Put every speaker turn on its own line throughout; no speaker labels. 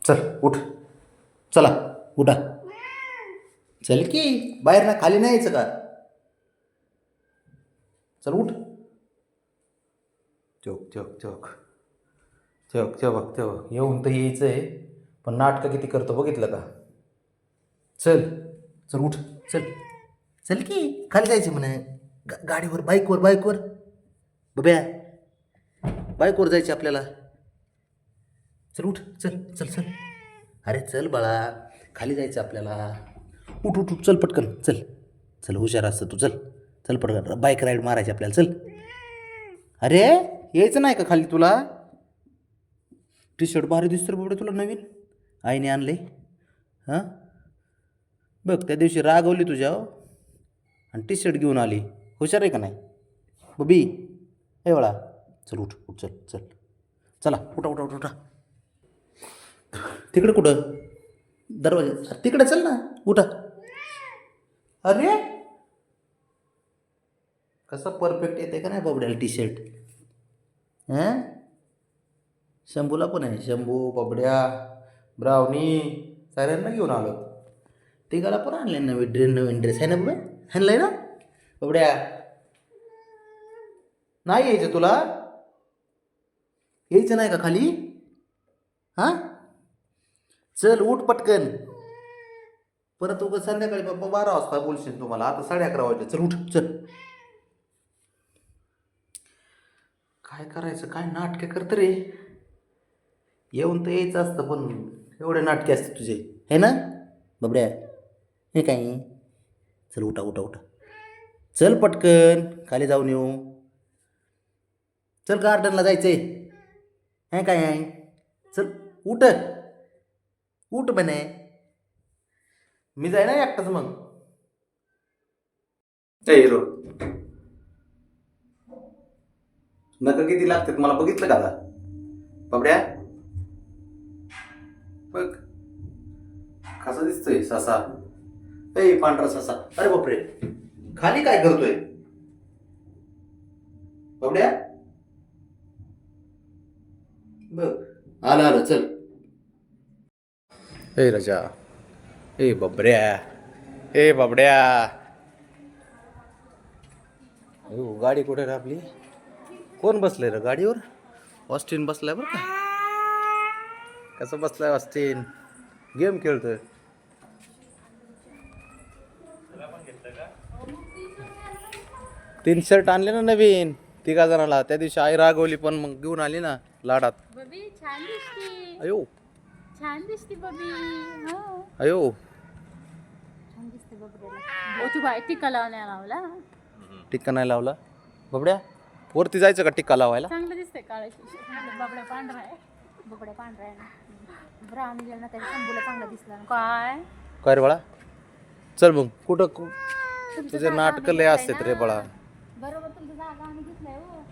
चल उठ. चला उठा. चल की बाहेर ना, खाली नाही यायचं का? चल उठ. चोक चोक चोक चोक चोक चोक. येऊन तर यायचं आहे, पण नाटकं किती करतो बघितलं का? चल चल उठ. चल चल की खाली जायचं म्हणे. गाडीवर, बाईकवर, बाईकवर बब्या, बाईकवर जायचं आपल्याला. चल उठ. चल चल चल. अरे चल बाळा, खाली जायचं आपल्याला. उठ उठ उठ. चल पटकन. चल चल, हुशार असतं तू. चल चल पटकन, बाईक राईड मारायची आपल्याला. चल. अरे यायचं नाही का खाली तुला? टी शर्ट भारी दिसतं रे बाबडे तुला, नवीन आईने आणले. हां बघ, त्या दिवशी रागवली तुझ्या आणि टी शर्ट घेऊन आली. हुशार आहे का नाही बबी? हे बाळा, चल उठ उठ. चल चल. चला उठा उठा उठा उठा. तिकडे कुठं? दरवाजा तिकडे. चल ना, उठा. अरे कसं परफेक्ट येते का नाही बाबड्याला टी शर्ट? हां शंभूला पण आहे. शंभू, बाबड्या, ब्रावनी साऱ्यांना घेऊन आलो. तिघाला पण आणले नवीन ड्रेस आहे ना बाबा? आणलाय ना बाबड्या? नाही यायचं तुला? यायचं नाही का खाली? हां चल उठ पटकन. परत उगाच संध्याकाळी बाबा 12 वाजता बोलशील तुम्हाला. आता 11:30 वाजले. चल उठ. चल. काय करायचं? काय नाटकं करतं रे? येऊन तर यायचं असतं, पण एवढे नाटके असते तुझे, हे ना बाबड्या? हे काय? चल उठा उठा उठा. चल पटकन, खाली जाऊन येऊ. चल गार्डनला जायचंय. हे काय आहे? चल उठ. उठ म्हणे. मी जाय ना एकटाच मग. हिरो नका किती लागतात मला, बघितलं का आता बाबड्या? बघ कसा दिसतोय ससा. ए पांढरा ससा. अरे बापरे, खाली काय करतोय बाबड्या? बघ आलं आलं. चल. ए राजा, ए बाबड्या, ए बाबड्या. हो गाडी कुठे रे आपली? कोण बसलंय रे गाडीवर? ऑस्टिन बसलाय बरं का. कसं बसलाय ऑस्टिन? गेम खेळतोय. तीन शर्ट आणले ना नवीन, तिघा जणाला. त्या दिवशी आई रागवली, पण मग घेऊन आली ना लाडात.
बबी छान दिसते.
अयो
छान दिसते बबी. हो
अयो.
छान दिसते बबड्याला. ओ तू बाय टिक्का लावला.
टिक्का नाही लावला बाबड्या? वरती जायचं का टिक्का लावायला?
चांगलं दिसतंय काळा बबड्या पांढरा आहे. बबड्या पांढरा आहे ना. ब्राउन ना त्याच्या शंभूला चांगला दिसला ना. काय
काय रे बाळा? चल मग. कुठं तुझे नाटक लय असतात रे बाळा.
बरोबर तुमचं जागा आम्ही घेतलाय हो.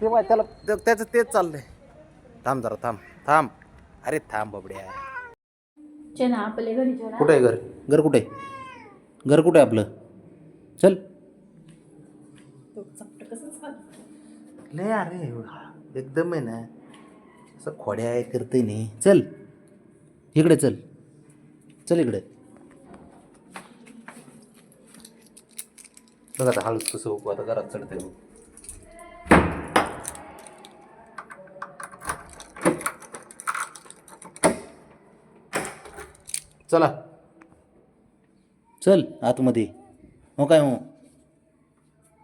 तेव्हा त्याला त्याचं तेच चाललंय. थांब जरा, थांब थांब. अरे थांब बाबड्या.
चना आपले घरी चला.
कुठे आहे घर? घर कुठे आहे? घर कुठे आहे आपलं? चल. लय अरे एकदम आहे ना, असं खोड्या करते नाही. चल इकडे. चल चल इकडे. बघ आता हळूच कसं होऊ. आता घरात चढते बघ. चला चल आतमध्ये. हो काय हो.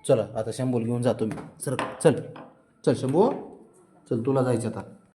चला आता शंभूला घेऊन जातो मी. सर चल चल शंभू, चल तुला जायचं आता.